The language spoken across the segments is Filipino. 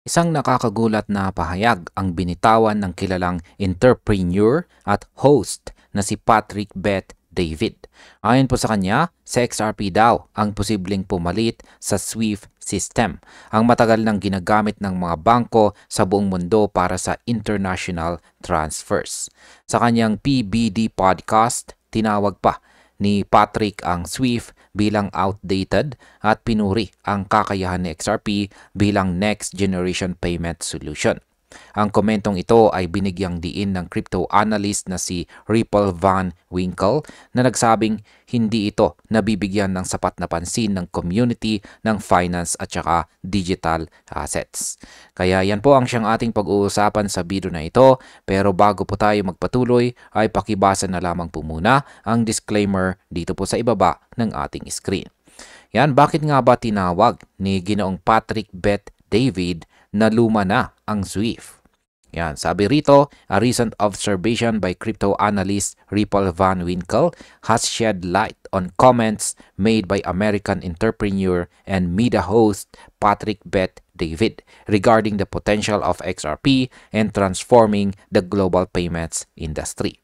Isang nakakagulat na pahayag ang binitawan ng kilalang entrepreneur at host na si Patrick Bet David. Ayon po sa kanya, sa XRP daw ang posibleng pumalit sa SWIFT system, ang matagal nang ginagamit ng mga bangko sa buong mundo para sa international transfers. Sa kanyang PBD podcast, tinawag pa ni Patrick ang SWIFT bilang outdated at pinuri ang kakayahan ni XRP bilang next generation payment solution. Ang komentong ito ay binigyang diin ng crypto analyst na si Ripple Van Winkle na nagsabing hindi ito nabibigyan ng sapat na pansin ng community ng finance at saka digital assets. Kaya yan po ang siyang ating pag-uusapan sa video na ito, pero bago po tayo magpatuloy ay pakibasa na lamang po muna ang disclaimer dito po sa ibaba ng ating screen. Yan, bakit nga ba tinawag ni Ginoong Patrick Bet David na luma na ang SWIFT? Yan, sabi rito, a recent observation by crypto analyst Ripple Van Winkle has shed light on comments made by American entrepreneur and media host Patrick Bet David regarding the potential of XRP and transforming the global payments industry.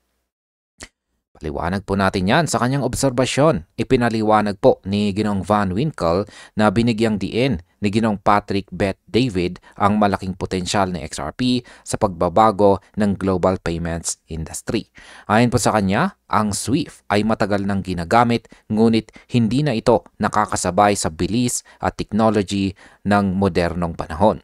Paliwanag po natin yan sa kanyang obserbasyon. Ipinaliwanag po ni Ginoong Van Winkle na binigyang diin ni Ginoong Patrick Bet David ang malaking potensyal ni XRP sa pagbabago ng global payments industry. Ayon po sa kanya, ang SWIFT ay matagal nang ginagamit ngunit hindi na ito nakakasabay sa bilis at technology ng modernong panahon.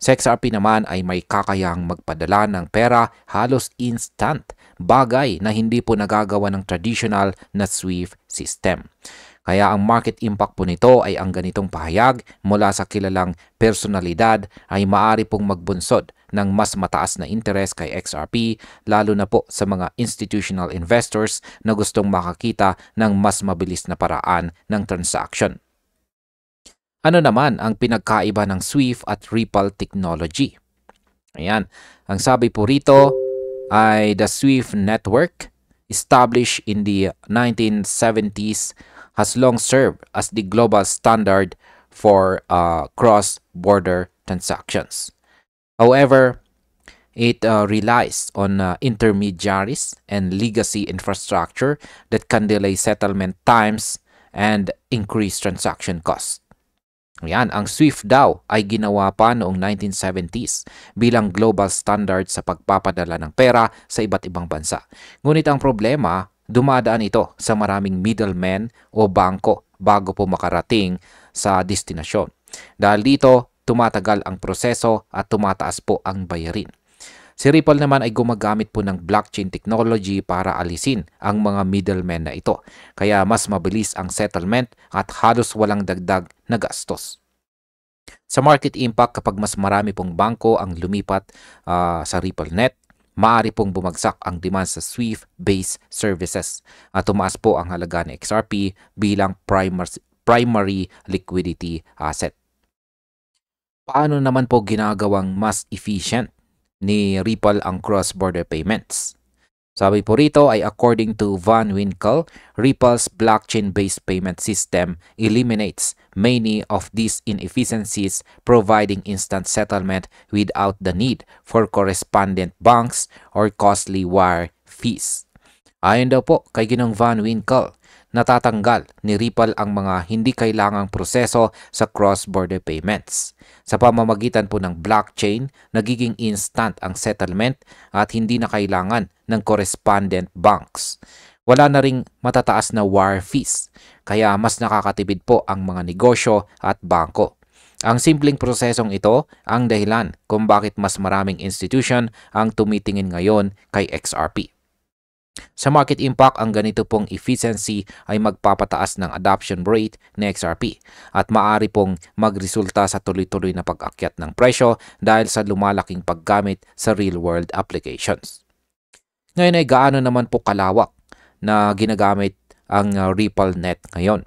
Sa XRP naman ay may kakayahang magpadala ng pera halos instant, bagay na hindi po nagagawa ng traditional na SWIFT system. Kaya ang market impact po nito ay ang ganitong pahayag mula sa kilalang personalidad ay maaari pong magbunsod ng mas mataas na interes kay XRP, lalo na po sa mga institutional investors na gustong makakita ng mas mabilis na paraan ng transaction. Ano naman ang pinagkaiba ng SWIFT at Ripple technology? Ayan, ang sabi po rito ay the SWIFT network, established in the 1970s, has long served as the global standard for cross-border transactions. However, it relies on intermediaries and legacy infrastructure that can delay settlement times and increase transaction costs. Yan, ang SWIFT daw ay ginawa pa noong 1970s bilang global standard sa pagpapadala ng pera sa iba't ibang bansa. Ngunit ang problema, dumadaan ito sa maraming middlemen o bangko bago po makarating sa destinasyon. Dahil dito, tumatagal ang proseso at tumataas po ang bayarin. Si Ripple naman ay gumagamit po ng blockchain technology para alisin ang mga middlemen na ito. Kaya mas mabilis ang settlement at halos walang dagdag na gastos. Sa market impact, kapag mas marami pong bangko ang lumipat sa RippleNet, maaari pong bumagsak ang demand sa SWIFT-based services at tumaas po ang halaga ng XRP bilang primary liquidity asset. Paano naman po ginagawang mas efficient ni Ripple ang cross-border payments? Sabi po rito ay according to Van Winkle, Ripple's blockchain-based payment system eliminates many of these inefficiencies, providing instant settlement without the need for correspondent banks or costly wire fees. Ayon daw po kay Ginoong Van Winkle, natatanggal ni Ripple ang mga hindi kailangang proseso sa cross-border payments. Sa pamamagitan po ng blockchain, nagiging instant ang settlement at hindi na kailangan ng correspondent banks. Wala na ring matataas na wire fees, kaya mas nakakatipid po ang mga negosyo at bangko. Ang simpleng prosesong ito ang dahilan kung bakit mas maraming institution ang tumitingin ngayon kay XRP. Sa market impact, ang ganito pong efficiency ay magpapataas ng adoption rate ng XRP at maaari pong magresulta sa tuloy-tuloy na pag-akyat ng presyo dahil sa lumalaking paggamit sa real-world applications. Ngayon ay gaano naman po kalawak na ginagamit ang RippleNet ngayon?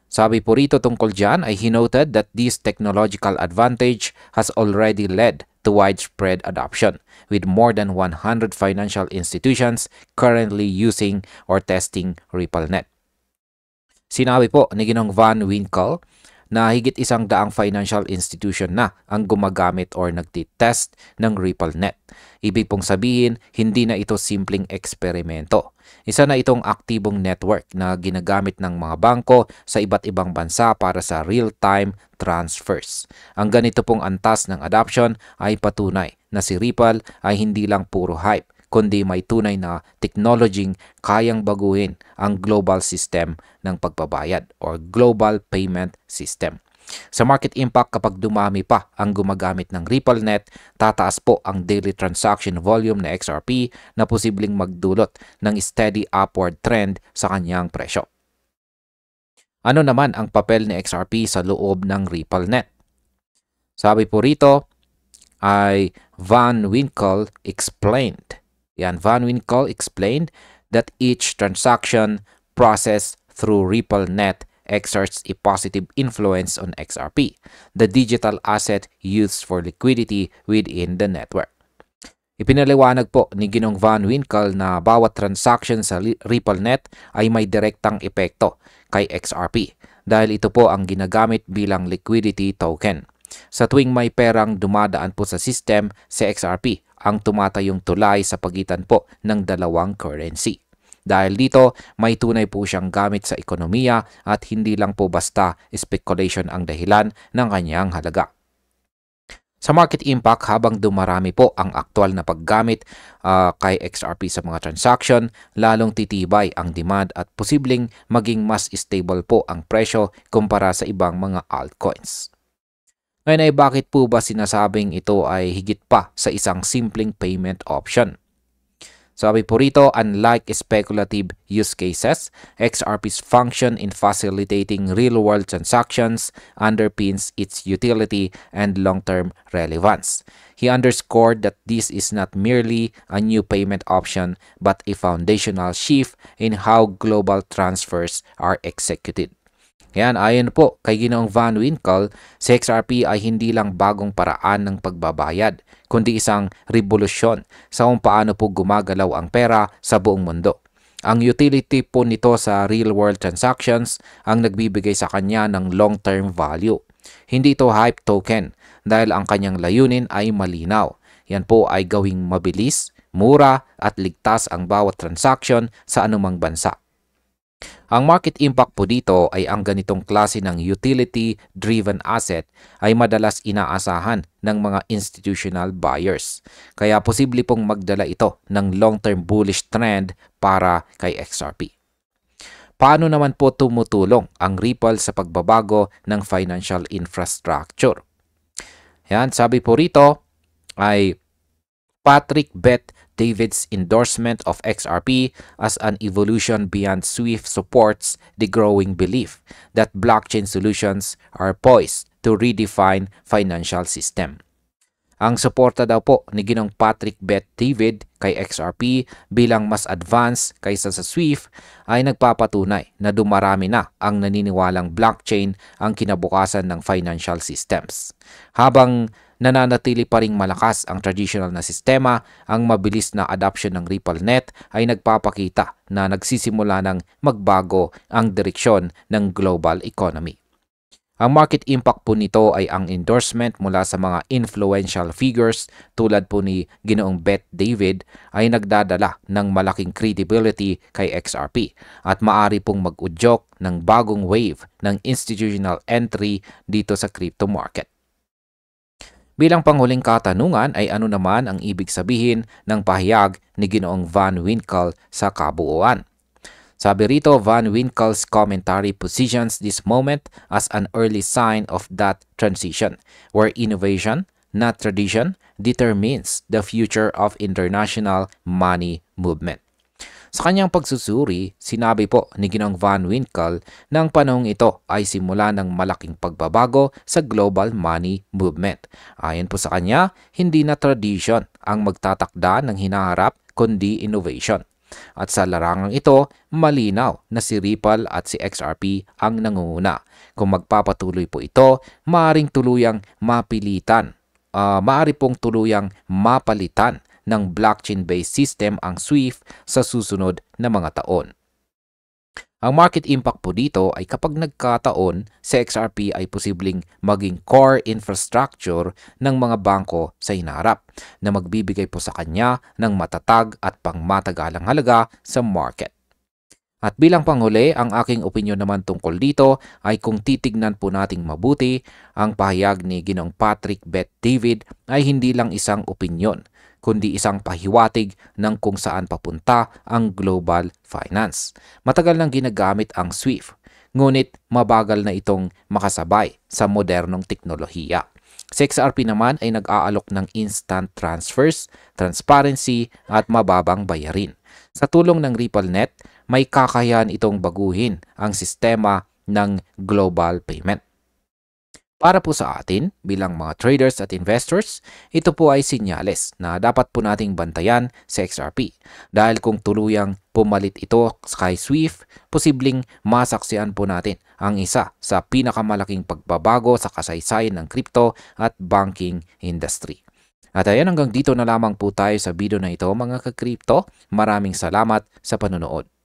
Sabi po rito tungkol dyan ay he noted that this technological advantage has already led to widespread adoption, with more than 100 financial institutions currently using or testing RippleNet. Sinabi po ni Ginoong Van Winkle na higit 100 financial institution na ang gumagamit or nagtitest ng RippleNet. Ibig pong sabihin, hindi na ito simpleng eksperimento. Isa na itong aktibong network na ginagamit ng mga bangko sa iba't ibang bansa para sa real-time transfers. Ang ganito pong antas ng adoption ay patunay na si Ripple ay hindi lang puro hype, kundi may tunay na technology kayang baguhin ang global system ng pagbabayad or global payment system. Sa market impact, kapag dumami pa ang gumagamit ng RippleNet, tataas po ang daily transaction volume na XRP na posibleng magdulot ng steady upward trend sa kanyang presyo. Ano naman ang papel ni XRP sa loob ng RippleNet? Sabi po rito ay Van Winkle explained. Van Winkle explained that each transaction processed through RippleNet exerts a positive influence on XRP, the digital asset used for liquidity within the network. Ipinaliwanag po ni Ginong Van Winkle na bawat transaction sa RippleNet ay may direktang epekto kay XRP dahil ito po ang ginagamit bilang liquidity token. Sa tuwing may perang dumadaan po sa system, si XRP ang tumatayong tulay sa pagitan po ng dalawang currency. Dahil dito, may tunay po siyang gamit sa ekonomiya at hindi lang po basta speculation ang dahilan ng kanyang halaga. Sa market impact, habang dumarami po ang aktual na paggamit kay XRP sa mga transaction, lalong titibay ang demand at posibleng maging mas stable po ang presyo kumpara sa ibang mga altcoins. Ngayon ay bakit po ba sinasabing ito ay higit pa sa isang simpleng payment option? Sabi po rito, unlike speculative use cases, XRP's function in facilitating real-world transactions underpins its utility and long-term relevance. He underscored that this is not merely a new payment option but a foundational shift in how global transfers are executed. Yan, ayon po kay Ginoong Van Winkle, si XRP ay hindi lang bagong paraan ng pagbabayad, kundi isang revolusyon sa kung paano po gumagalaw ang pera sa buong mundo. Ang utility po nito sa real-world transactions ang nagbibigay sa kanya ng long-term value. Hindi ito hype token dahil ang kanyang layunin ay malinaw. Yan po ay gawing mabilis, mura at ligtas ang bawat transaction sa anumang bansa. Ang market impact po dito ay ang ganitong klase ng utility-driven asset ay madalas inaasahan ng mga institutional buyers. Kaya posible pong magdala ito ng long-term bullish trend para kay XRP. Paano naman po tumutulong ang Ripple sa pagbabago ng financial infrastructure? Yan, sabi po rito ay Patrick Bet David's endorsement of XRP as an evolution beyond SWIFT supports the growing belief that blockchain solutions are poised to redefine financial system. Ang suporta daw po ni Ginong Patrick Bet David kay XRP bilang mas advanced kaysa sa SWIFT ay nagpapatunay na dumarami na ang naniniwalang blockchain ang kinabukasan ng financial systems. Habang nananatili pa ring malakas ang traditional na sistema, ang mabilis na adoption ng RippleNet ay nagpapakita na nagsisimula ng magbago ang direksyon ng global economy. Ang market impact po nito ay ang endorsement mula sa mga influential figures tulad po ni Ginoong Bet David ay nagdadala ng malaking credibility kay XRP at maari pong mag-udyok ng bagong wave ng institutional entry dito sa crypto market. Bilang panghuling katanungan ay ano naman ang ibig sabihin ng pahayag ni Ginoong Van Winkle sa kabuuan? Sabi rito, Van Winkle's commentary positions this moment as an early sign of that transition, where innovation, not tradition, determines the future of international money movement. Sa kanyang pagsusuri, sinabi po ni Ginong Van Winkle na ang panahong ito ay simula ng malaking pagbabago sa global money movement. Ayon po sa kanya, hindi na tradition ang magtatakda ng hinaharap kundi innovation. At sa larangang ito, malinaw na si Ripple at si XRP ang nangunguna. Kung magpapatuloy po ito, maaaring tuluyang mapalitan ng blockchain-based system ang SWIFT sa susunod na mga taon. Ang market impact po dito ay kapag nagkataon si XRP ay posibleng maging core infrastructure ng mga bangko sa hinaharap na magbibigay po sa kanya ng matatag at pangmatagalang halaga sa market. At bilang panghuli, ang aking opinyon naman tungkol dito ay kung titignan po nating mabuti, ang pahayag ni Ginoong Patrick Bet David ay hindi lang isang opinyon, kundi isang pahiwatig ng kung saan papunta ang global finance. Matagal nang ginagamit ang SWIFT, ngunit mabagal na itong makasabay sa modernong teknolohiya. Si XRP naman ay nag-aalok ng instant transfers, transparency at mababang bayarin. Sa tulong ng RippleNet, may kakayahan itong baguhin ang sistema ng global payment. Para po sa atin, bilang mga traders at investors, ito po ay sinyales na dapat po nating bantayan sa XRP. Dahil kung tuluyang pumalit ito kay SWIFT, posibleng masaksihan po natin ang isa sa pinakamalaking pagbabago sa kasaysayan ng crypto at banking industry. At ayan, hanggang dito na lamang po tayo sa video na ito mga ka-crypto. Maraming salamat sa panonood.